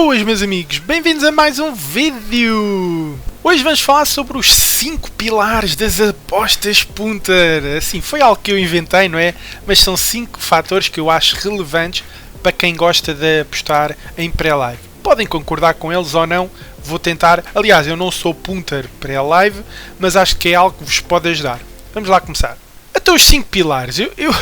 Boas, meus amigos, bem-vindos a mais um vídeo! Hoje vamos falar sobre os 5 pilares das apostas punter. Assim, foi algo que eu inventei, não é? Mas são 5 fatores que eu acho relevantes para quem gosta de apostar em pré-live. Podem concordar com eles ou não, vou tentar. Aliás, eu não sou punter pré-live, mas acho que é algo que vos pode ajudar. Vamos lá começar. Até os 5 pilares. Eu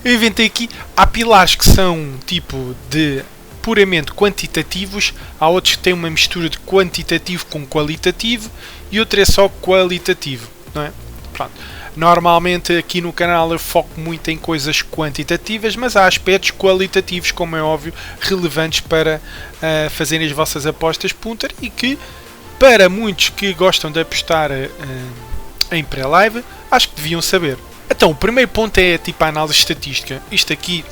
inventei aqui. Há pilares que são tipo de puramente quantitativos, há outros que têm uma mistura de quantitativo com qualitativo e outro é só qualitativo, não é? Pronto. Normalmente aqui no canal eu foco muito em coisas quantitativas, mas há aspectos qualitativos, como é óbvio, relevantes para fazerem as vossas apostas punter e que, para muitos que gostam de apostar em pré-live, acho que deviam saber. Então, o primeiro ponto é tipo a análise estatística. Isto aqui,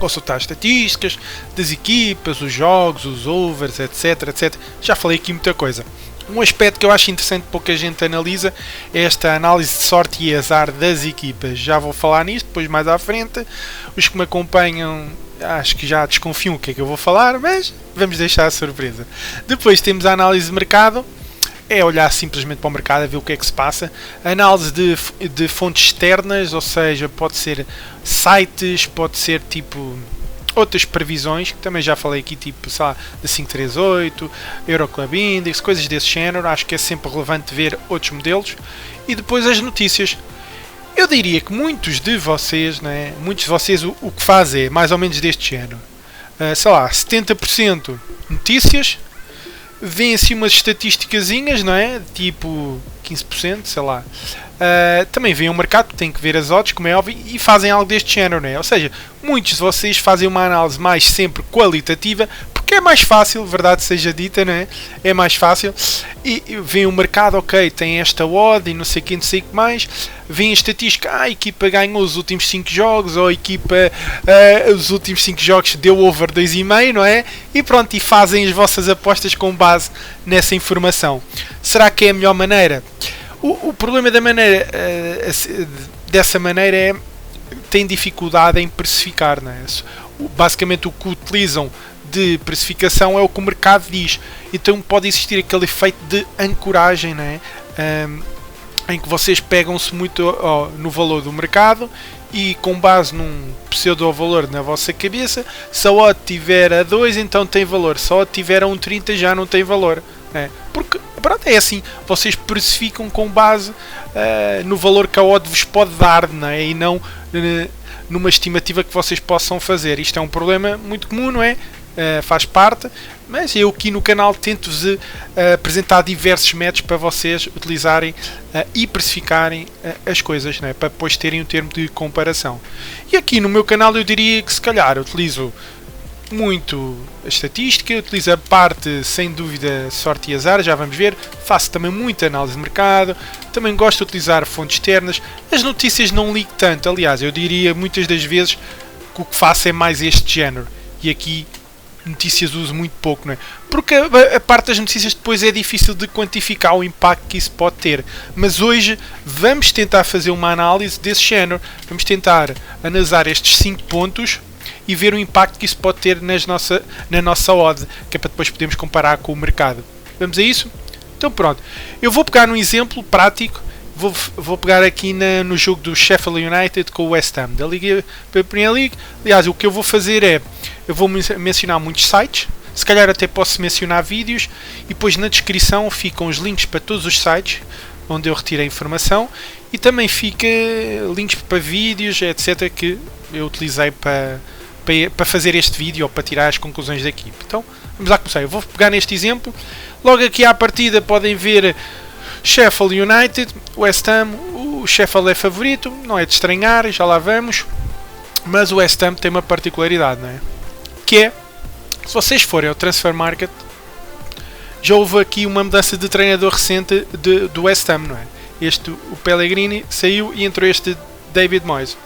consultar as estatísticas das equipas, os jogos, os overs, etc, etc. Já falei aqui muita coisa. Um aspecto que eu acho interessante, pouca gente analisa, é esta análise de sorte e azar das equipas. Já vou falar nisto depois mais à frente. Os que me acompanham acho que já desconfiam o que é que eu vou falar, mas vamos deixar a surpresa. Depois temos a análise de mercado. É olhar simplesmente para o mercado, a ver o que é que se passa. Análise de fontes externas, ou seja, pode ser sites, pode ser tipo outras previsões, que também já falei aqui, tipo, sei lá, da 538, Euroclub Index, coisas desse género. Acho que é sempre relevante ver outros modelos. E depois as notícias. Eu diria que muitos de vocês, né, o que fazem é mais ou menos deste género. Sei lá, 70% notícias. Vêm assim umas estatísticazinhas, não é? Tipo 15%, sei lá. Também vêm o mercado, tem que ver as odds, como é óbvio, e fazem algo deste género, não é? Ou seja, muitos de vocês fazem uma análise mais sempre qualitativa, porque é mais fácil, verdade seja dita, não é? É mais fácil. E vem o mercado, ok, tem esta odd e não sei quem, não sei o que mais. Vem a estatística, a equipa ganhou os últimos 5 jogos, ou a equipa os últimos 5 jogos deu over 2,5, não é? E pronto, e fazem as vossas apostas com base nessa informação. Será que é a melhor maneira? O problema da maneira, dessa maneira é tem dificuldade em precificar, não é? Basicamente o que utilizam de precificação é o que o mercado diz. Então pode existir aquele efeito de ancoragem, não é? Em que vocês pegam-se muito no valor do mercado e com base num pseudo-valor na vossa cabeça, se a odd tiver a 2 então tem valor, se a odd tiver a 1,30 já não tem valor, não é? Porque pronto, é assim, vocês precificam com base no valor que a odd vos pode dar, não é? E não numa estimativa que vocês possam fazer. Isto é um problema muito comum, não é? Faz parte, mas eu aqui no canal tento-vos apresentar diversos métodos para vocês utilizarem e precificarem as coisas, né? Para depois terem um termo de comparação. E aqui no meu canal eu diria que se calhar utilizo muito a estatística, utilizo a parte sem dúvida sorte e azar, já vamos ver. Faço também muita análise de mercado, também gosto de utilizar fontes externas. As notícias não ligo tanto, aliás eu diria muitas das vezes que o que faço é mais este género. E aqui notícias uso muito pouco, não é? Porque a parte das notícias depois é difícil de quantificar o impacto que isso pode ter. Mas hoje vamos tentar fazer uma análise desse género. Vamos tentar analisar estes 5 pontos e ver o impacto que isso pode ter na nossa odd, que é para depois podermos comparar com o mercado. Vamos a isso? Então pronto. Eu vou pegar num exemplo prático. Vou pegar aqui no jogo do Sheffield United com o West Ham, da Liga Premier League. Aliás, o que eu vou fazer é, eu vou mencionar muitos sites, se calhar até posso mencionar vídeos, e depois na descrição ficam os links para todos os sites onde eu retirei a informação, e também fica links para vídeos, etc, que eu utilizei para fazer este vídeo ou para tirar as conclusões da equipe. Então, vamos lá começar. Eu vou pegar neste exemplo. Logo aqui à partida podem ver Sheffield United, West Ham. O Sheffield é favorito, não é de estranhar, já lá vamos. Mas o West Ham tem uma particularidade, não é? Que é, se vocês forem ao Transfer Market, já houve aqui uma mudança de treinador recente do West Ham, não é? O Pellegrini saiu e entrou este David Moyes.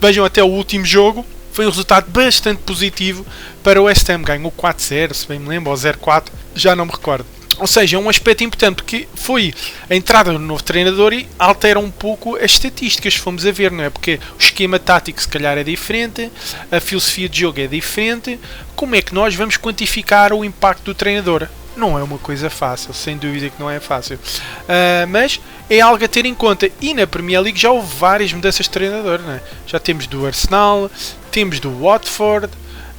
Vejam até o último jogo, foi um resultado bastante positivo para o West Ham. Ganhou 4-0, se bem me lembro, ou 0-4, já não me recordo. Ou seja, é um aspecto importante porque foi a entrada do novo treinador e altera um pouco as estatísticas, se formos a ver, não é? Porque o esquema tático se calhar é diferente, a filosofia de jogo é diferente. Como é que nós vamos quantificar o impacto do treinador? Não é uma coisa fácil, sem dúvida que não é fácil. Mas é algo a ter em conta. E na Premier League já houve várias mudanças de treinador, não é? Já temos do Arsenal, temos do Watford,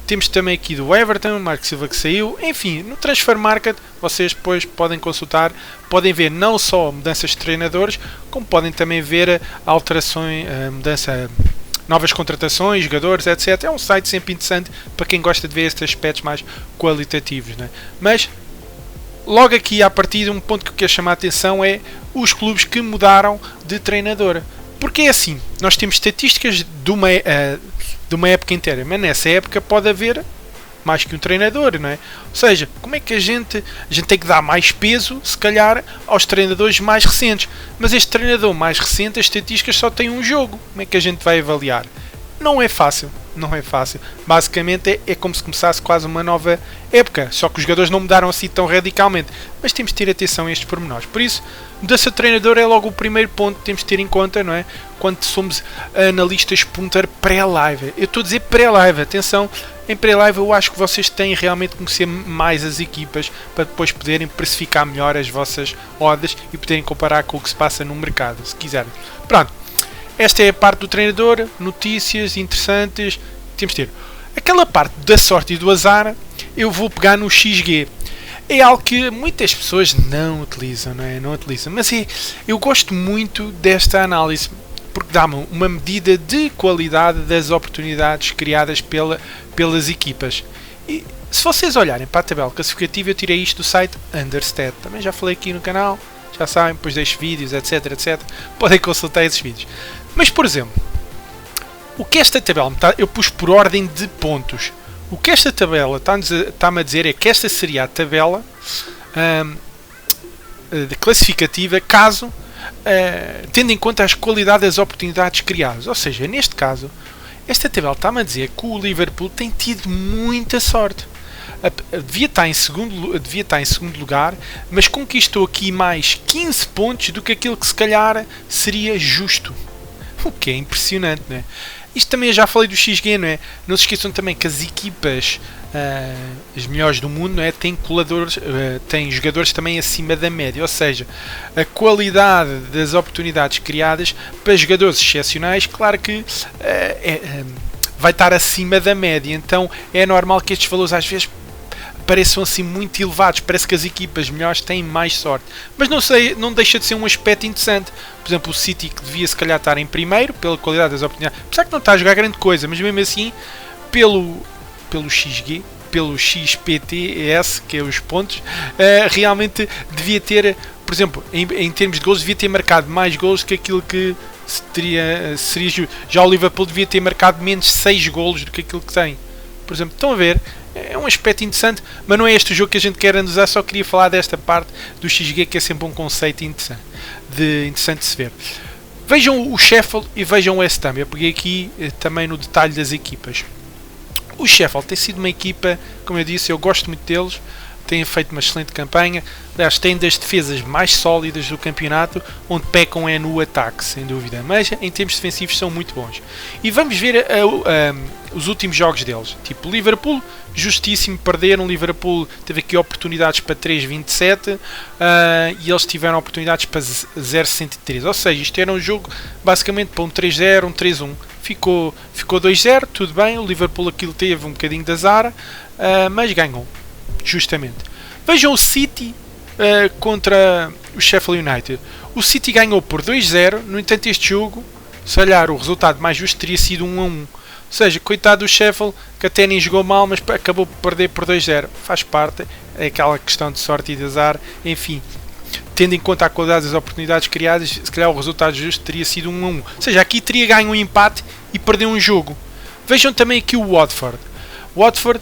temos também aqui do Everton, Marco Silva que saiu. Enfim, no Transfer Market vocês depois podem consultar, podem ver não só mudanças de treinadores, como podem também ver alterações, mudança, novas contratações, jogadores, etc. É um site sempre interessante para quem gosta de ver estes aspectos mais qualitativos, né? Mas logo aqui à partida um ponto que eu quero chamar a atenção é os clubes que mudaram de treinador. Porque é assim, nós temos estatísticas de uma época inteira, mas nessa época pode haver mais que um treinador, não é? Ou seja, como é que a gente tem que dar mais peso, se calhar, aos treinadores mais recentes. Mas este treinador mais recente, as estatísticas só tem um jogo. Como é que a gente vai avaliar? Não é fácil, não é fácil. Basicamente é como se começasse quase uma nova época, só que os jogadores não mudaram assim tão radicalmente. Mas temos de ter atenção a estes pormenores. Por isso, mudança de treinador é logo o primeiro ponto que temos de ter em conta, não é? Quando somos analistas punter pré-live. Eu estou a dizer pré-live, atenção, em pré-live eu acho que vocês têm realmente que conhecer mais as equipas para depois poderem precificar melhor as vossas odds e poderem comparar com o que se passa no mercado, se quiserem. Pronto. Esta é a parte do treinador, notícias interessantes, temos de ter. Aquela parte da sorte e do azar, eu vou pegar no XG. É algo que muitas pessoas não utilizam, não é? Não utilizam. Mas eu gosto muito desta análise, porque dá-me uma medida de qualidade das oportunidades criadas pelas equipas. E se vocês olharem para a tabela classificativa, eu tirei isto do site Understat. Também já falei aqui no canal, já sabem, depois deixo vídeos, etc, etc. Podem consultar esses vídeos. Mas, por exemplo, o que esta tabela eu pus por ordem de pontos. O que esta tabela está-me a dizer é que esta seria a tabela classificativa caso, tendo em conta as qualidades das oportunidades criadas. Ou seja, neste caso, esta tabela está-me a dizer que o Liverpool tem tido muita sorte. Devia estar em segundo lugar, mas conquistou aqui mais 15 pontos do que aquilo que se calhar seria justo. O que é impressionante, não é? Isto também eu já falei do XG, não é? Não se esqueçam também que as equipas, as melhores do mundo, não é? Têm têm jogadores também acima da média, ou seja, a qualidade das oportunidades criadas para jogadores excepcionais, claro que vai estar acima da média. Então é normal que estes valores às vezes pareçam assim muito elevados, parece que as equipas melhores têm mais sorte, mas não deixa de ser um aspecto interessante. Por exemplo, o City, que devia se calhar estar em primeiro pela qualidade das oportunidades, apesar que não está a jogar grande coisa, mas mesmo assim pelo XG, pelo XPTS, que é os pontos, realmente devia ter, por exemplo, em termos de gols, devia ter marcado mais gols que aquilo que seria. Já o Liverpool devia ter marcado menos 6 golos do que aquilo que tem. Por exemplo, estão a ver? É um aspecto interessante, mas não é este o jogo que a gente quer analisar, só queria falar desta parte do XG, que é sempre um conceito interessante de se ver. Vejam o Sheffield e vejam o West Ham. Eu peguei aqui também no detalhe das equipas. O Sheffield tem sido uma equipa, como eu disse, eu gosto muito deles, têm feito uma excelente campanha. Aliás, têm das defesas mais sólidas do campeonato, onde pecam é no ataque, sem dúvida, mas em termos defensivos são muito bons. E vamos ver os últimos jogos deles. Tipo, Liverpool, justíssimo, perderam. Liverpool teve aqui oportunidades para 3,27 e eles tiveram oportunidades para 0,63. Ou seja, isto era um jogo basicamente para um 3-0, um 3-1. Ficou 2-0, tudo bem. O Liverpool aquilo teve um bocadinho de azar, mas ganhou, justamente. Vejam o City contra o Sheffield United. O City ganhou por 2-0. No entanto, este jogo, se calhar o resultado mais justo teria sido 1-1. Ou seja, coitado do Sheffield, que até nem jogou mal, mas acabou por perder por 2-0. Faz parte, é aquela questão de sorte e de azar. Enfim, tendo em conta a qualidade das oportunidades criadas, se calhar o resultado justo teria sido 1-1. Ou seja, aqui teria ganho um empate e perdeu um jogo. Vejam também aqui o Watford. O Watford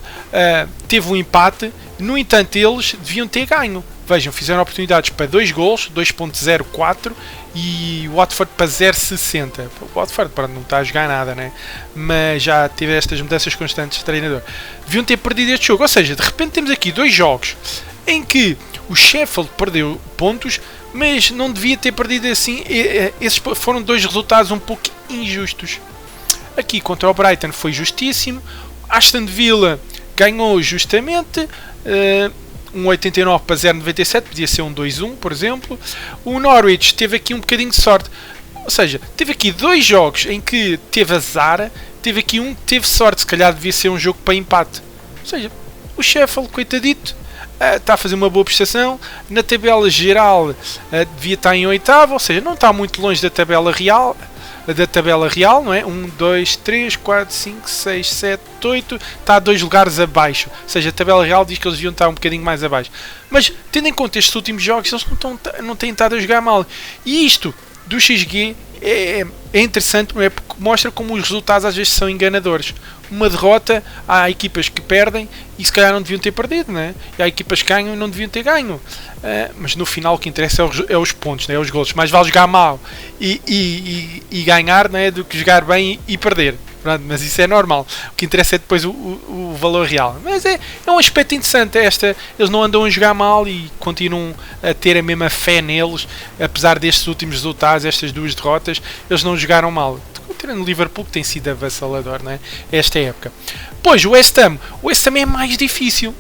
teve um empate, no entanto eles deviam ter ganho. Vejam, fizeram oportunidades para 2 gols, 2.04, e o Watford para 0.60. O Watford não está a jogar nada, né? Mas já teve estas mudanças constantes de treinador. Deviam ter perdido este jogo. Ou seja, de repente temos aqui 2 jogos em que o Sheffield perdeu pontos, mas não devia ter perdido assim. Esses foram dois resultados um pouco injustos. Aqui contra o Brighton foi justíssimo. Aston Villa ganhou justamente, um 89 para 0,97, podia ser um 2-1, por exemplo. O Norwich teve aqui um bocadinho de sorte, ou seja, teve aqui dois jogos em que teve azar, teve aqui um que teve sorte, se calhar devia ser um jogo para empate. Ou seja, o Sheffield, coitadito, está a fazer uma boa prestação. Na tabela geral devia estar em oitavo, ou seja, não está muito longe da tabela real, não é? 1, 2, 3, 4, 5, 6, 7, 8, está a 2 lugares abaixo, ou seja, a tabela real diz que eles deviam estar um bocadinho mais abaixo, mas tendo em conta estes últimos jogos, eles não têm estado a jogar mal, e isto do XG é interessante, não é? Porque mostra como os resultados às vezes são enganadores. Uma derrota, há equipas que perdem e se calhar não deviam ter perdido, né? E há equipas que ganham e não deviam ter ganho. Mas no final o que interessa é os pontos, né? É os golos. Mais vale jogar mal e ganhar, né? Do que jogar bem e perder. Pronto, mas isso é normal. O que interessa é depois o valor real. Mas é um aspecto interessante. Eles não andam a jogar mal e continuam a ter a mesma fé neles. Apesar destes últimos resultados, estas duas derrotas, eles não jogaram mal. Tirando o Liverpool, que tem sido avassalador, né? Esta época. Pois, o West Ham é mais difícil.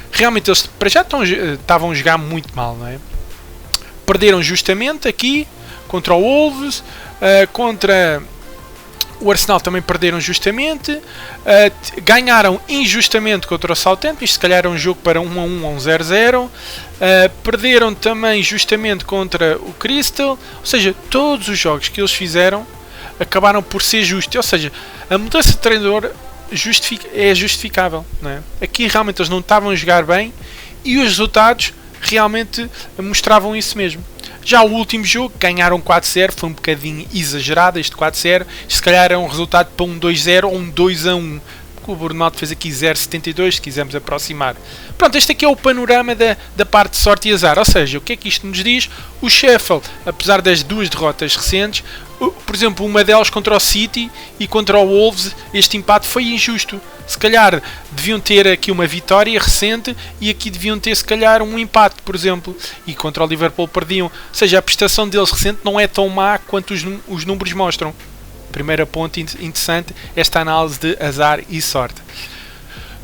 Realmente eles para já estavam a jogar muito mal, não é? Perderam justamente aqui contra o Wolves, contra o Arsenal também perderam justamente, ganharam injustamente contra o Southampton, isto se calhar era um jogo para 1-1 ou 0-0, perderam também justamente contra o Crystal, ou seja, todos os jogos que eles fizeram acabaram por ser justos, ou seja, a mudança de treinador é justificável, não é? Aqui realmente eles não estavam a jogar bem e os resultados realmente mostravam isso mesmo. Já o último jogo, ganharam 4-0, foi um bocadinho exagerado este 4-0, se calhar era um resultado para um 2-0 ou um 2-1, porque o Bournemouth fez aqui 0,72, se quisermos aproximar. Pronto, este aqui é o panorama da parte de sorte e azar, ou seja, o que é que isto nos diz? O Sheffield, apesar das duas derrotas recentes, por exemplo, uma delas contra o City e contra o Wolves, este empate foi injusto. Se calhar deviam ter aqui uma vitória recente e aqui deviam ter se calhar um empate, por exemplo, e contra o Liverpool perdiam. Ou seja, a prestação deles recente não é tão má quanto os números mostram. Primeiro ponto interessante, esta análise de azar e sorte.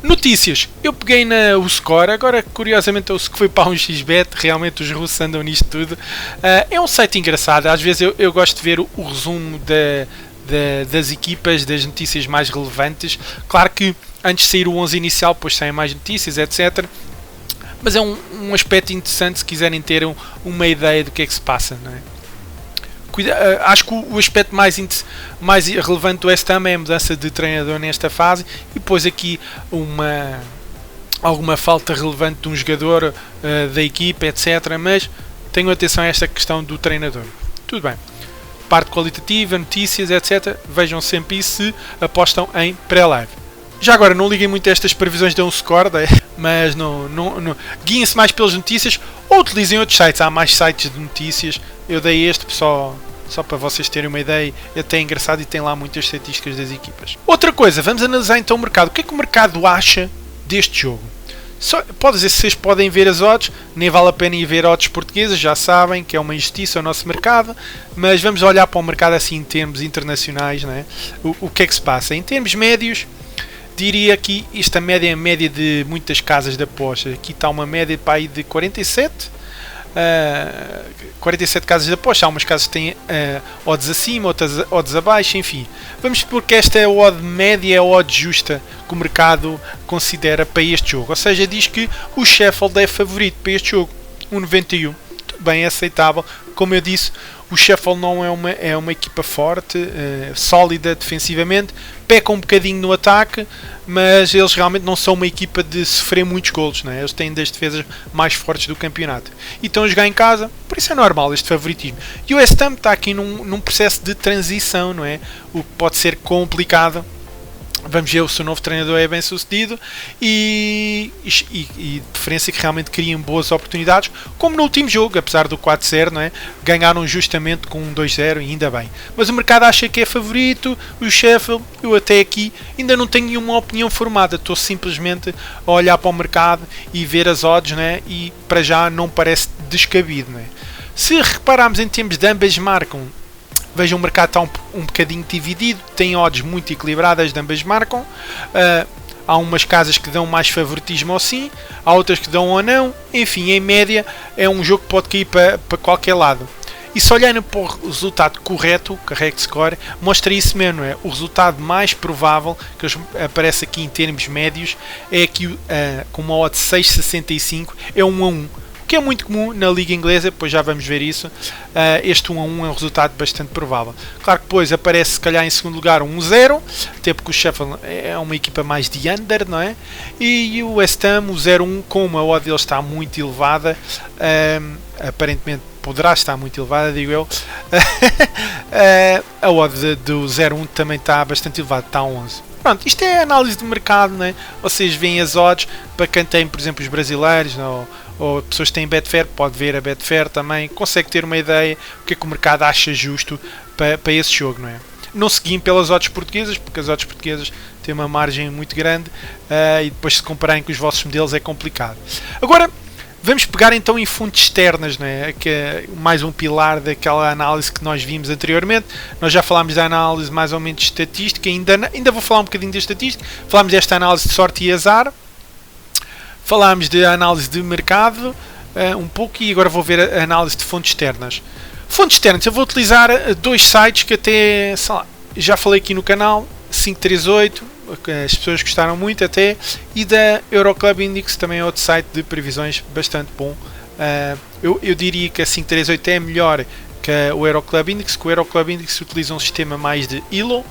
Notícias, eu peguei o Score, agora curiosamente o que foi para um XBet, realmente os russos andam nisto tudo. É um site engraçado, às vezes eu gosto de ver o resumo das equipas, das notícias mais relevantes. Claro que antes de sair o 11 inicial, depois saem mais notícias, etc. Mas é um aspecto interessante se quiserem ter uma ideia do que é que se passa, não é? Acho que o aspecto mais relevante do West Ham é a mudança de treinador nesta fase e depois aqui alguma falta relevante de um jogador da equipa, etc. Mas tenham atenção a esta questão do treinador. Tudo bem. Parte qualitativa, notícias, etc. Vejam sempre isso se apostam em pré-live. Já agora, não liguem muito a estas previsões de um score, mas não guiem-se mais pelas notícias ou utilizem outros sites. Há mais sites de notícias. Eu dei este só para vocês terem uma ideia. É até engraçado e tem lá muitas estatísticas das equipas. Outra coisa, vamos analisar então o mercado. O que é que o mercado acha deste jogo? Pode dizer se vocês podem ver as odds, nem vale a pena ir ver odds portuguesas, já sabem que é uma injustiça o nosso mercado, mas vamos olhar para o mercado assim em termos internacionais, não é? O que é que se passa? Em termos médios, diria que esta média é a média de muitas casas de apostas. Aqui está uma média para aí de 47 casas de apostas. Há umas casas que têm odds acima, outras odds abaixo, enfim. Vamos supor que esta odd média é a odd justa que o mercado considera para este jogo. Ou seja, diz que o Sheffield é favorito para este jogo. 1,91. Tudo bem, é aceitável. Como eu disse, o Sheffield não é uma equipa forte, sólida defensivamente, peca um bocadinho no ataque, mas eles realmente não são uma equipa de sofrer muitos golos, não é? Eles têm das defesas mais fortes do campeonato e estão a jogar em casa, por isso é normal este favoritismo. E o West Ham está aqui num processo de transição, não é? O que pode ser complicado Vamos ver se o novo treinador é bem sucedido e de preferência que realmente criem boas oportunidades, como no último jogo, apesar do 4-0, não é? Ganharam justamente com um 2-0 e ainda bem. Mas o mercado acha que é favorito, o Sheffield. Eu até aqui ainda não tenho nenhuma opinião formada, estou simplesmente a olhar para o mercado e ver as odds, não é? E para já não parece descabido, não é? Se repararmos em termos de ambas marcam, vejam, o mercado está um bocadinho dividido, tem odds muito equilibradas de ambas marcam. Há umas casas que dão mais favoritismo ou sim, há outras que dão ou não. Enfim, em média é um jogo que pode cair para qualquer lado. E se olharem para o resultado correto, o correct score, mostra isso mesmo. O resultado mais provável, que aparece aqui em termos médios, é aqui com uma odd 6,65, é 1-1. Que é muito comum na Liga Inglesa, depois já vamos ver isso. Este 1-1 é um resultado bastante provável. Claro que depois aparece, se calhar, em segundo lugar, 1-0, até porque o Sheffield é uma equipa mais de under, não é? E o West Ham, o 0-1, como a odd dele está muito elevada, aparentemente poderá estar muito elevada, digo eu, a odd do 0-1 também está bastante elevada, está a 11. Pronto, isto é análise de mercado, né? Vocês veem as odds, para quem tem, por exemplo, os brasileiros, ou pessoas que têm Betfair, pode ver a Betfair também, consegue ter uma ideia do que é que o mercado acha justo para esse jogo, não é? Não seguim pelas odds portuguesas, porque as odds portuguesas têm uma margem muito grande, e depois se compararem com os vossos modelos é complicado. Agora, vamos pegar então em fontes externas, não é? Que é mais um pilar daquela análise que nós vimos anteriormente. Nós já falámos da análise mais ou menos estatística, ainda vou falar um bocadinho da estatística. Falámos desta análise de sorte e azar, falámos de análise de mercado um pouco, e agora vou ver a análise de fontes externas. Fontes externas, eu vou utilizar dois sites que até, sei lá, já falei aqui no canal, 538, as pessoas gostaram muito até, e da Euroclub Index, também é outro site de previsões bastante bom. Eu diria que a 538 é melhor que o Euroclub Index, que o Euroclub Index utiliza um sistema mais de Elo,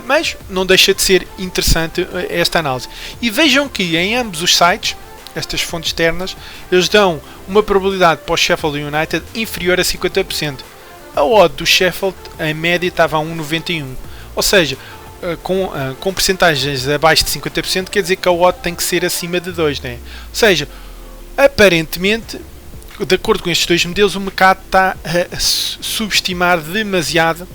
mas não deixa de ser interessante esta análise. E vejam que em ambos os sites, estas fontes externas, eles dão uma probabilidade para o Sheffield United inferior a 50%. A odd do Sheffield em média estava a 1,91. Ou seja, com percentagens abaixo de 50%, quer dizer que a odd tem que ser acima de 2, né? Ou seja, aparentemente, de acordo com estes dois modelos, o mercado está a subestimar demasiado,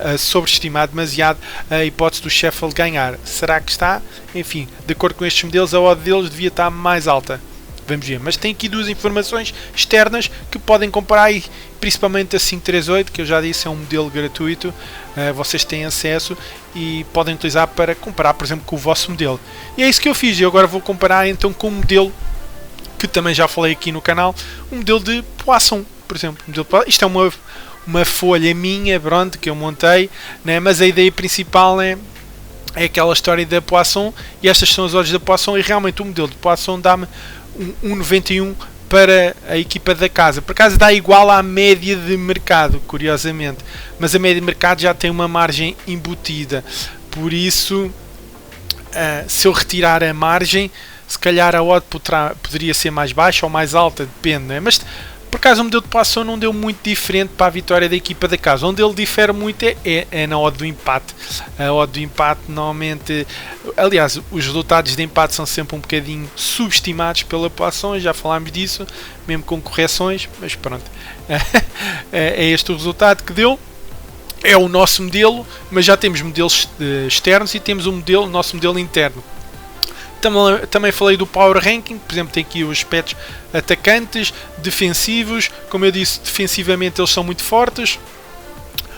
a sobreestimar demasiado a hipótese do Sheffield ganhar. Será que está? Enfim, de acordo com estes modelos, a odd deles devia estar mais alta. Vamos ver, mas tem aqui duas informações externas que podem comparar, e principalmente a 538, que eu já disse é um modelo gratuito, vocês têm acesso e podem utilizar para comparar, por exemplo, com o vosso modelo. E é isso que eu fiz, e agora vou comparar então com um modelo que também já falei aqui no canal, um modelo de Poisson, por exemplo. Isto é uma folha minha, pronto, que eu montei, né? Mas a ideia principal é aquela história da Poisson, e estas são as odds da Poisson, e realmente o modelo de Poisson dá-me 1,91 para a equipa da casa. Por acaso dá igual à média de mercado, curiosamente, mas a média de mercado já tem uma margem embutida, por isso se eu retirar a margem, se calhar a odd poderia ser mais baixa ou mais alta, depende, não é? Mas por acaso o modelo de Poisson não deu muito diferente para a vitória da equipa da casa. Onde ele difere muito é na odd do empate. A odd do empate normalmente, aliás, os resultados de empate são sempre um bocadinho subestimados pela Poisson, já falámos disso, mesmo com correções, mas pronto, é este o resultado que deu. É o nosso modelo, mas já temos modelos externos e temos o nosso modelo interno. Também falei do Power Ranking, por exemplo, tem aqui os aspectos atacantes, defensivos, como eu disse, defensivamente eles são muito fortes,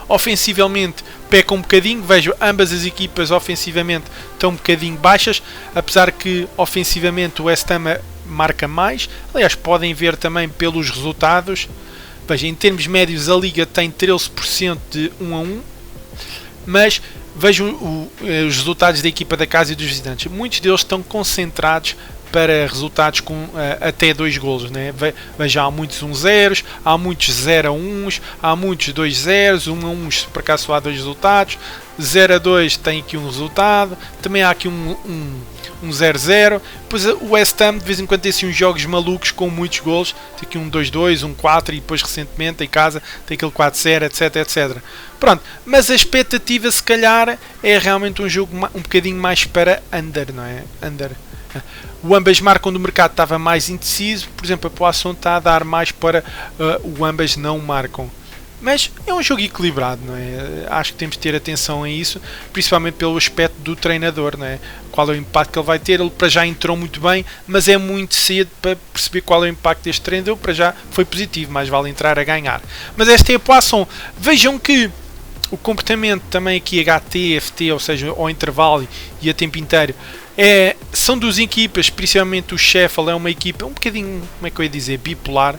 ofensivamente pecam um bocadinho, vejo ambas as equipas ofensivamente estão um bocadinho baixas, apesar que ofensivamente o West Ham marca mais, aliás podem ver também pelos resultados, veja, em termos médios a Liga tem 13% de 1-1, mas vejam os resultados da equipa da casa e dos visitantes. Muitos deles estão concentrados para resultados com até 2 golos, né? Vejam, há muitos 1-0, há muitos 0-1, há muitos 2-0, 1-1, por acaso só há 2 resultados, 0-2 tem aqui um resultado, também há aqui um 0-0. Depois o West Ham de vez em quando tem assim uns jogos malucos com muitos golos, tem aqui um 2-2, um 4 e depois recentemente em casa tem aquele 4-0, etc, etc. Pronto, mas a expectativa se calhar é realmente um jogo um bocadinho mais para under, não é? Under. O ambas marcam do mercado estava mais indeciso, por exemplo, a Poisson está a dar mais para o ambas não marcam. Mas é um jogo equilibrado, não é? Acho que temos de ter atenção a isso, principalmente pelo aspecto do treinador, não é? Qual é o impacto que ele vai ter? Ele para já entrou muito bem, mas é muito cedo para perceber qual é o impacto deste treinador. Para já foi positivo, mais vale entrar a ganhar. Mas esta é a Poisson. Vejam que o comportamento também aqui HT, FT, ou seja, ao intervalo e a tempo inteiro, são duas equipas, principalmente o Sheffield é uma equipa um bocadinho, como é que eu ia dizer, bipolar.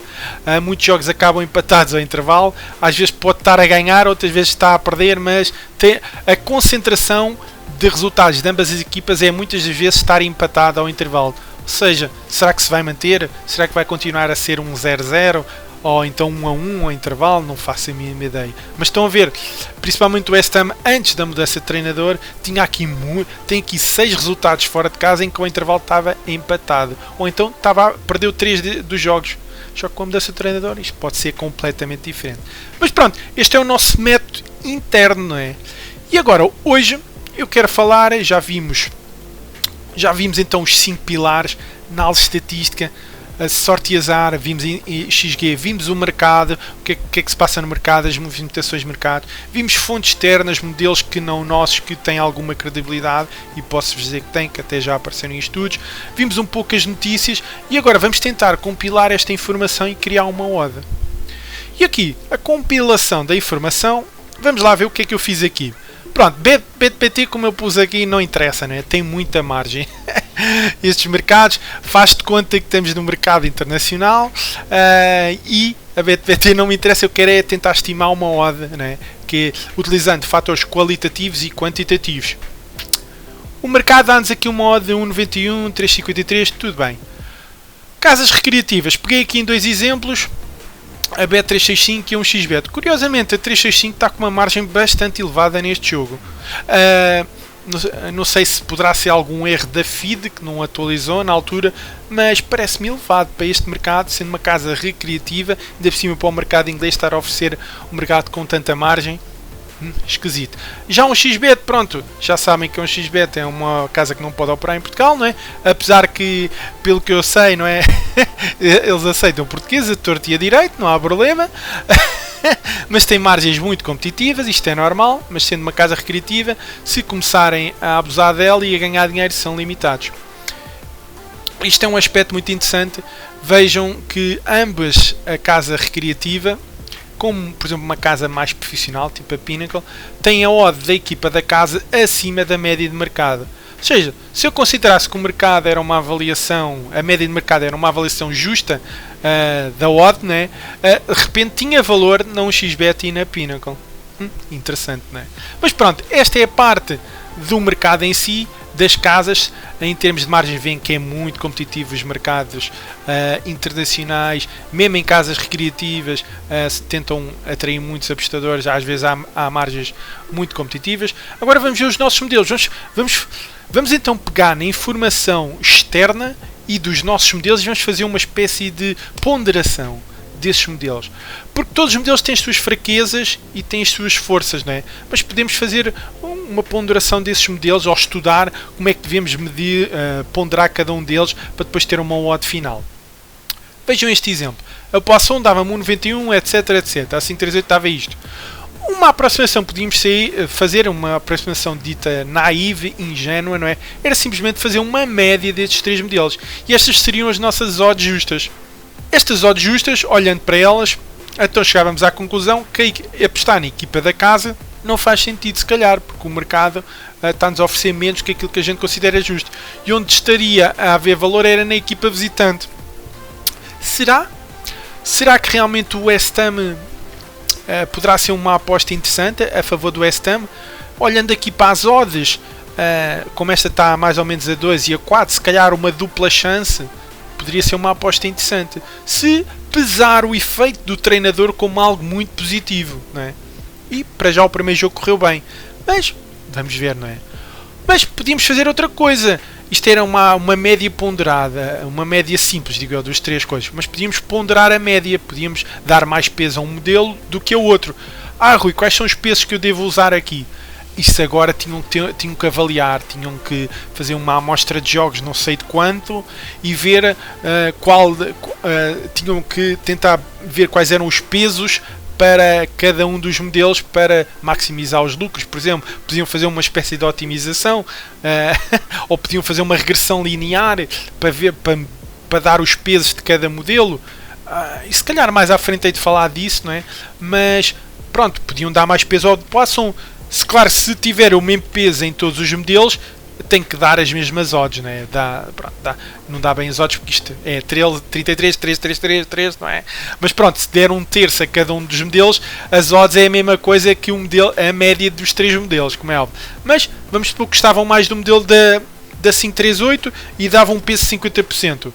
Muitos jogos acabam empatados ao intervalo, às vezes pode estar a ganhar, outras vezes está a perder, mas a concentração de resultados de ambas as equipas é muitas das vezes estar empatada ao intervalo. Ou seja, será que se vai manter? Será que vai continuar a ser um 0-0? Ou então 1-1 ao intervalo, não faço a mínima ideia. Mas estão a ver, principalmente o West Ham, antes da mudança de treinador, tem aqui 6 resultados fora de casa em que o intervalo estava empatado. Ou então perdeu 3 dos jogos. Só que com a mudança de treinador isto pode ser completamente diferente. Mas pronto, este é o nosso método interno, não é? E agora, hoje, eu quero falar, já vimos então os 5 pilares, análise estatística, a sorte e azar, vimos XG, vimos o mercado, o que é que se passa no mercado, as movimentações de mercado, vimos fontes externas, modelos que não nossos, que têm alguma credibilidade, e posso-vos dizer que têm, que até já apareceram em estudos, vimos um pouco as notícias, e agora vamos tentar compilar esta informação e criar uma oda. E aqui, a compilação da informação, vamos lá ver o que é que eu fiz aqui. Pronto, BTPT, como eu pus aqui, não interessa, né? Tem muita margem. Estes mercados, faz de conta que estamos no mercado internacional e a BTPT não me interessa, eu quero é tentar estimar uma odd, né? Que utilizando fatores qualitativos e quantitativos. O mercado dá-nos aqui uma odd de 1,91, 3,53, tudo bem. Casas recreativas, peguei aqui em 2 exemplos. A Bet365 e um XBet. Curiosamente, a 365 está com uma margem bastante elevada neste jogo. Não sei se poderá ser algum erro da feed que não atualizou na altura, mas parece-me elevado para este mercado, sendo uma casa recreativa, ainda por cima para o mercado inglês estar a oferecer um mercado com tanta margem. Esquisito. Já um XBet, pronto, já sabem que um XBet é uma casa que não pode operar em Portugal, não é? Apesar que, pelo que eu sei, não é? Eles aceitam português a torto e a direito, não há problema. Mas tem margens muito competitivas, isto é normal, mas sendo uma casa recreativa, se começarem a abusar dela e a ganhar dinheiro, são limitados. Isto é um aspecto muito interessante. Vejam que ambas a casa recreativa, como por exemplo uma casa mais profissional, tipo a Pinnacle, tem a odd da equipa da casa acima da média de mercado. Ou seja, se eu considerasse que o mercado era uma avaliação, a média de mercado era uma avaliação justa da odd, né, de repente tinha valor na 1xBet e na Pinnacle. Interessante, não é? Mas pronto, esta é a parte do mercado em si, das casas. Em termos de margens, veem que é muito competitivo os mercados internacionais, mesmo em casas recreativas, tentam atrair muitos apostadores, às vezes há margens muito competitivas. Agora vamos ver os nossos modelos. Vamos então pegar na informação externa e dos nossos modelos e vamos fazer uma espécie de ponderação desses modelos, porque todos os modelos têm as suas fraquezas e têm as suas forças, não é? Mas podemos fazer uma ponderação desses modelos ou estudar como é que devemos medir, ponderar cada um deles para depois ter uma odd final. Vejam este exemplo. A Poisson dava-me 1,91, etc, etc. A 538 dava isto. Uma aproximação, podíamos fazer uma aproximação dita naive, ingênua, não é? Era simplesmente fazer uma média destes 3 modelos. E estas seriam as nossas odds justas. Estas odds justas, olhando para elas, então chegávamos à conclusão que apostar na equipa da casa não faz sentido, se calhar, porque o mercado está-nos a oferecer menos que aquilo que a gente considera justo. E onde estaria a haver valor era na equipa visitante. Será? Será que realmente o West Ham poderá ser uma aposta interessante a favor do West Ham? Olhando aqui para as odds, como esta está mais ou menos a 2 e a 4, se calhar uma dupla chance poderia ser uma aposta interessante, se pesar o efeito do treinador como algo muito positivo, não é? E para já o primeiro jogo correu bem, mas Vamos ver, não é? Mas podíamos fazer outra coisa. Isto era uma média ponderada, uma média simples, digo eu, das três coisas. Mas podíamos ponderar a média, podíamos dar mais peso a um modelo do que ao outro. Ah, Rui, quais são os pesos que eu devo usar aqui? Isso agora tinham que avaliar, tinham que fazer uma amostra de jogos não sei de quanto e ver tinham que tentar ver quais eram os pesos para cada um dos modelos para maximizar os lucros. Por exemplo, podiam fazer uma espécie de otimização ou podiam fazer uma regressão linear para dar os pesos de cada modelo. E se calhar mais à frente hei de falar disso, não é? Mas pronto, podiam dar mais peso ao Poisson. Claro, se tiver o mesmo peso em todos os modelos, tem que dar as mesmas odds, né? Não dá bem as odds porque isto é 33, 3, 3, 3, 3, não é? Mas pronto, se der um terço a cada um dos modelos, as odds é a mesma coisa que a média dos três modelos, como é óbvio. Mas vamos supor que gostavam mais do modelo da 538 e davam um peso de 50%.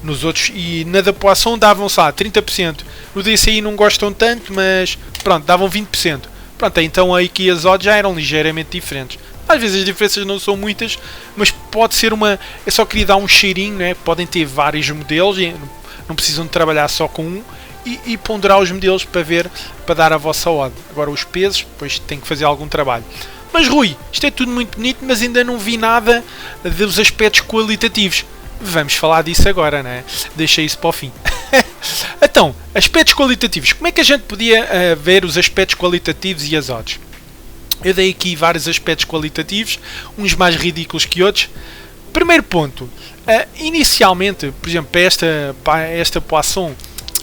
Nos outros, e na da Poisson davam, sei lá, 30%. No DCI não gostam tanto, mas pronto, davam 20%. Pronto, então aí que as odds já eram ligeiramente diferentes. Às vezes as diferenças não são muitas, mas pode ser uma... Eu só queria dar um cheirinho, né? Podem ter vários modelos, e não precisam de trabalhar só com um, e ponderar os modelos para dar a vossa odd. Agora os pesos, depois tem que fazer algum trabalho. Mas Rui, isto é tudo muito bonito, mas ainda não vi nada dos aspectos qualitativos. Vamos falar disso agora, né? Deixei isso para o fim. Então, aspectos qualitativos. Como é que a gente podia ver os aspectos qualitativos e as odds? Eu dei aqui vários aspectos qualitativos, uns mais ridículos que outros. Primeiro ponto. Inicialmente, por exemplo, para esta Poisson,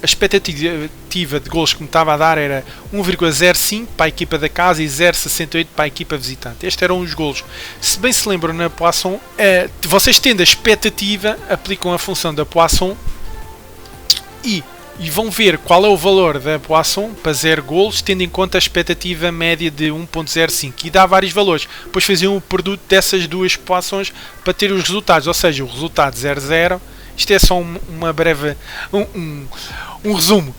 a expectativa de golos que me estava a dar era 1,05 para a equipa da casa e 0,68 para a equipa visitante. Estes eram os golos. Se bem se lembram, na Poisson, vocês tendo a expectativa, aplicam a função da Poisson e vão ver qual é o valor da Poisson para 0 golos, tendo em conta a expectativa média de 1.05 e dá vários valores. Depois faziam o produto dessas duas Poissons para ter os resultados, ou seja, o resultado 0,0. Isto é só uma breve um resumo.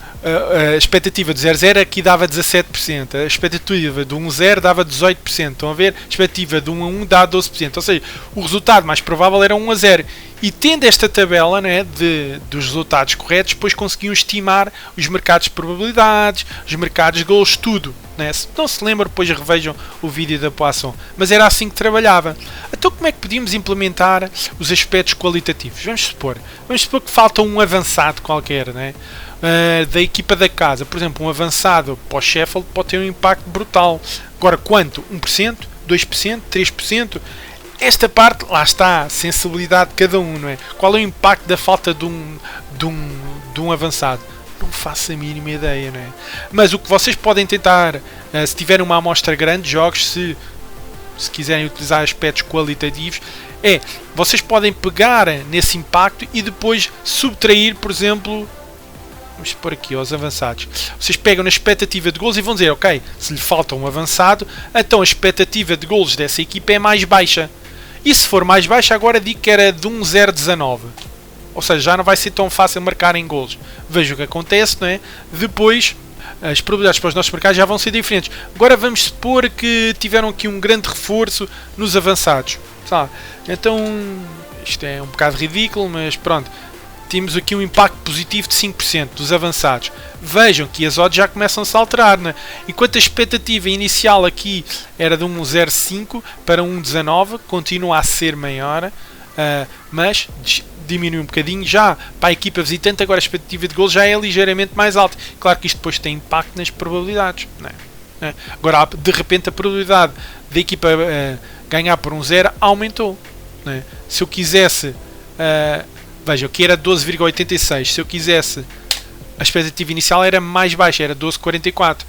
A expectativa de 0,0 aqui dava 17%, a expectativa de 1,0 dava 18%, estão a ver? A expectativa de 1 a 1 dá 12%, ou seja, o resultado mais provável era 1-0. E tendo esta tabela, né, dos resultados corretos, depois conseguiam estimar os mercados de probabilidades, os mercados de golos, tudo. Né? Se não se lembram, depois revejam o vídeo da Poisson. Mas era assim que trabalhava. Então como é que podíamos implementar os aspectos qualitativos? Vamos supor que falta um avançado qualquer, né? Da equipa da casa. Por exemplo, um avançado para o Sheffield pode ter um impacto brutal. Agora, quanto? 1%? 2%? 3%? Esta parte, lá está, a sensibilidade de cada um, não é? Qual é o impacto da falta de um avançado? Não faço a mínima ideia, não é? Mas o que vocês podem tentar, se tiverem uma amostra grande de jogos, se quiserem utilizar aspectos qualitativos, vocês podem pegar nesse impacto e depois subtrair, por exemplo, vamos pôr aqui aos avançados. Vocês pegam na expectativa de golos e vão dizer, ok, se lhe falta um avançado, então a expectativa de golos dessa equipa é mais baixa. E se for mais baixa, agora digo que era de 1,019. Ou seja, já não vai ser tão fácil marcar em golos. Veja o que acontece, não é? Depois, as probabilidades para os nossos mercados já vão ser diferentes. Agora vamos supor que tiveram aqui um grande reforço nos avançados. Sabe? Então, isto é um bocado ridículo, mas pronto. Temos aqui um impacto positivo de 5% dos avançados. Vejam que as odds já começam-se a alterar, né? Enquanto a expectativa inicial aqui era de 1,05 para 1,19, continua a ser maior, mas diminui um bocadinho. Já para a equipa visitante, agora a expectativa de gols já é ligeiramente mais alta. Claro que isto depois tem impacto nas probabilidades, né? Agora, de repente, a probabilidade da equipa ganhar por 1,0 aumentou, né? Se eu quisesse... Veja, aqui era 12,86. Se eu quisesse, a expectativa inicial era mais baixa, era 12,44.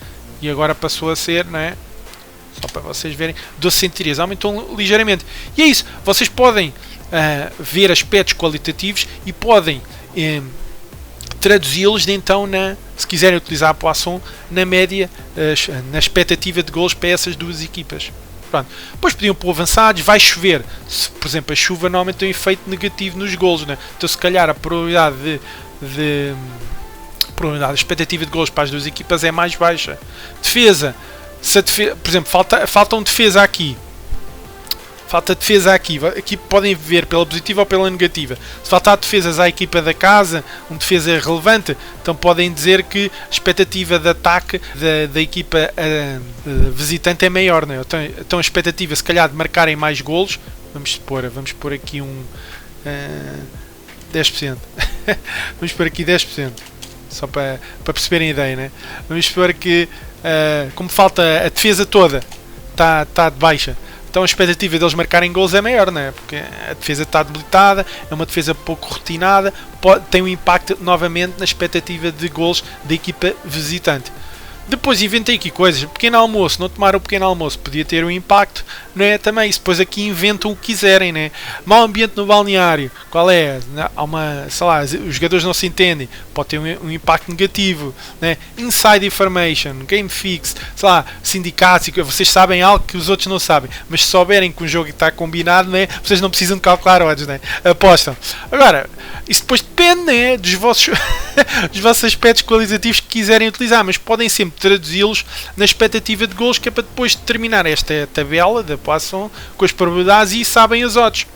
E agora passou a ser, não é? Só para vocês verem, 12 centímetros. Aumentou ligeiramente. E é isso. Vocês podem ver aspectos qualitativos e podem traduzi-los então, se quiserem utilizar a Poisson, na média, na expectativa de golos para essas duas equipas. Pronto. Depois podiam pôr avançados, vai chover. Por exemplo, a chuva normalmente tem um efeito negativo nos golos, né? Então se calhar a probabilidade a expectativa de golos para as duas equipas é mais baixa. Defesa, por exemplo, falta um defesa aqui. falta defesa aqui. Aqui podem ver pela positiva ou pela negativa. Se faltar defesas à equipa da casa, um defesa relevante, então podem dizer que a expectativa de ataque da equipa visitante é maior, não é? Então a expectativa, se calhar, de marcarem mais golos, vamos pôr aqui um 10%. Vamos pôr aqui 10%. Só para perceberem a ideia, né? Vamos supor que, como falta a defesa toda, está de baixa. Então a expectativa deles marcarem gols é maior, né? Porque a defesa está debilitada, é uma defesa pouco rotinada, tem um impacto novamente na expectativa de gols da equipa visitante. Depois inventei aqui coisas, pequeno almoço, não tomar o pequeno almoço, podia ter um impacto, não é? Também, isso depois aqui inventam o que quiserem, né? Mau ambiente no balneário, qual é? Há uma, sei lá, os jogadores não se entendem, pode ter um impacto negativo, né? Inside information, game fix, sei lá, sindicatos, vocês sabem algo que os outros não sabem, mas se souberem que um jogo está combinado, né? Vocês não precisam de calcular odds, né? Apostam. Agora, isso depois depende, né? Dos vossos aspectos qualitativos que quiserem utilizar, mas podem sempre traduzi-los na expectativa de gols, que é para depois terminar esta tabela da Poisson com as probabilidades e sabem as odds.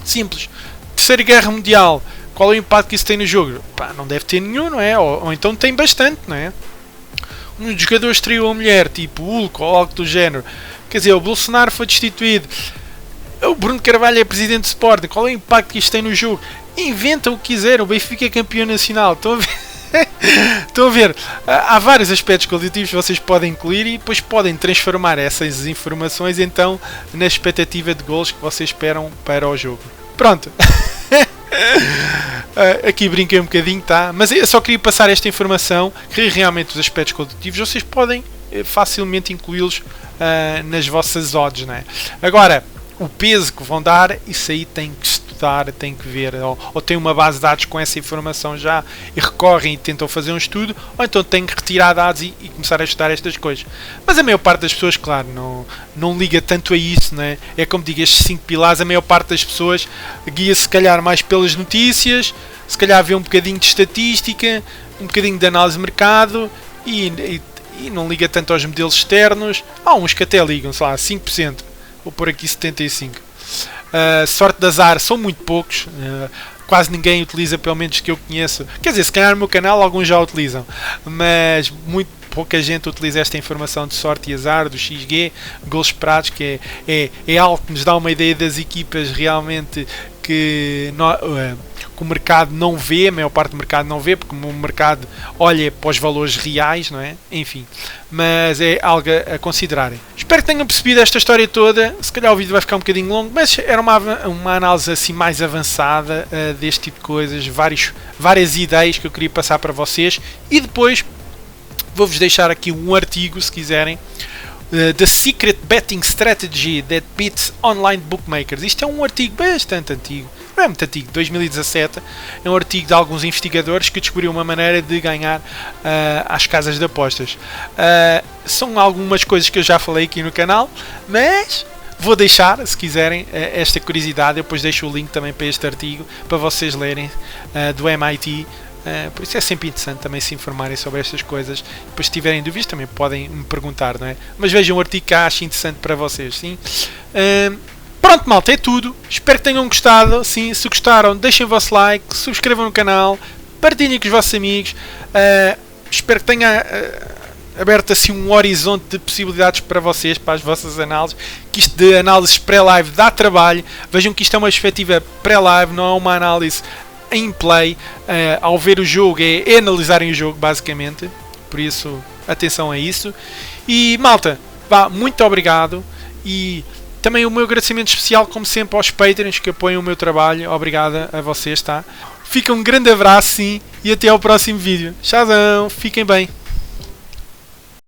Simples. Terceira Guerra Mundial, qual é o impacto que isso tem no jogo? Pá, não deve ter nenhum, não é? Ou então tem bastante, não é? Um jogador estreou a mulher, tipo Hulk ou algo do género. Quer dizer, o Bolsonaro foi destituído. O Bruno Carvalho é presidente de Sporting. Qual é o impacto que isto tem no jogo? Inventam o que quiser. O Benfica é campeão nacional. Estão a ver? Estão a ver? Há vários aspectos qualitativos que vocês podem incluir e depois podem transformar essas informações então na expectativa de gols que vocês esperam para o jogo. Pronto. Aqui brinquei um bocadinho, tá? Mas eu só queria passar esta informação que realmente os aspectos qualitativos vocês podem facilmente incluí-los nas vossas odds, né? Agora, o peso que vão dar, isso aí tem que estudar, tem que ver, ou tem uma base de dados com essa informação já e recorrem e tentam fazer um estudo, ou então têm que retirar dados e começar a estudar estas coisas. Mas a maior parte das pessoas, claro, não liga tanto a isso, né? É como digo, estes 5 pilares, a maior parte das pessoas guia-se se calhar mais pelas notícias, se calhar vê um bocadinho de estatística, um bocadinho de análise de mercado e não liga tanto aos modelos externos. Há uns que até ligam, sei lá, 5%. Vou pôr aqui 75%. Sorte de azar, são muito poucos. Quase ninguém utiliza, pelo menos que eu conheço. Quer dizer, se calhar no meu canal alguns já utilizam. Mas muito pouca gente utiliza esta informação de sorte e azar, do XG, gols esperados, que é algo que nos dá uma ideia das equipas realmente que o mercado não vê, a maior parte do mercado não vê, porque o mercado olha para os valores reais, não é? Enfim, mas é algo a considerarem. Espero que tenham percebido esta história toda. Se calhar o vídeo vai ficar um bocadinho longo, mas era uma análise assim mais avançada deste tipo de coisas, várias ideias que eu queria passar para vocês, e depois vou-vos deixar aqui um artigo, se quiserem, The Secret Betting Strategy That Beats Online Bookmakers. Isto é um artigo bastante antigo, não é muito antigo, 2017. É um artigo de alguns investigadores que descobriram uma maneira de ganhar às casas de apostas. São algumas coisas que eu já falei aqui no canal, mas vou deixar, se quiserem, esta curiosidade. Eu depois deixo o link também para este artigo para vocês lerem, do MIT. Por isso é sempre interessante também se informarem sobre estas coisas. Depois, se tiverem dúvidas, também podem me perguntar, não é? Mas vejam um artigo que acho interessante para vocês, sim? Pronto, malta, é tudo. Espero que tenham gostado. Sim, se gostaram, deixem o vosso like, subscrevam no canal, partilhem com os vossos amigos. Espero que tenha aberto assim um horizonte de possibilidades para vocês, para as vossas análises. Que isto de análises pré-live dá trabalho. Vejam que isto é uma perspectiva pré-live, não é uma análise em play. Ao ver o jogo é analisarem o jogo, basicamente. Por isso, atenção a isso. E malta, muito obrigado. E também o meu agradecimento especial, como sempre, aos Patreons que apoiam o meu trabalho. Obrigado a vocês, tá? Fica um grande abraço, sim, e até ao próximo vídeo. Tchauzão, fiquem bem.